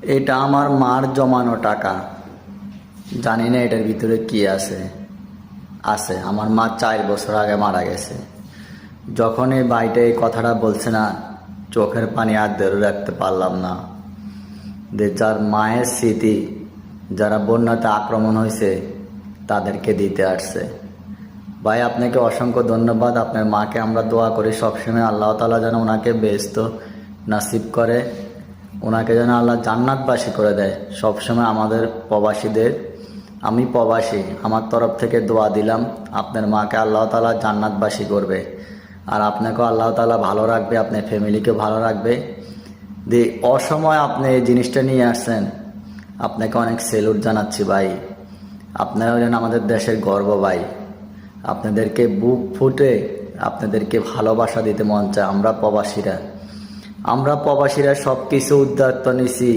এটা আমার মার জমানো টাকা। জানি না এটার ভিতরে কি আছে। আমার মা 4 বছর আগে মারা গেছে। যখন এই ভাইটা এই কথাটা বলছে না, চোখের পানি আর ধরে রাখতে পারলাম না। যে যার মায়ের স্মৃতি, যারা বন্যাতে আক্রমণ হয়েছে তাদেরকে দিতে আসছে। ভাই, আপনাকে অসংখ্য ধন্যবাদ। আপনার মাকে আমরা দোয়া করি সবসময় আল্লাহ তাআলা যেন ওনাকে বেহেশত নসিব করে, ওনাকে যেন আল্লাহ জান্নাতবাসী করে দেয়। সবসময় আমাদের প্রবাসীদের, আমি প্রবাসী, আমার তরফ থেকে দোয়া দিলাম আপনার মাকে আল্লাহ তাআলা জান্নাতবাসী করবে, আর আপনাকেও আল্লাহ তাআলা ভালো রাখবে, আপনার ফ্যামিলিকে ভালো রাখবে। যে অসময় আপনি এই জিনিসটা নিয়ে আসছেন, আপনাকে অনেক সেলুট জানাচ্ছি ভাই। আপনারাও যেন আমাদের দেশের গর্ব ভাই। আপনাদেরকে বুক ফুটে আপনাদেরকে ভালোবাসা দিতে মন চায়। আমরা প্রবাসীরা সব কিছু উদ্যোগ নিছি।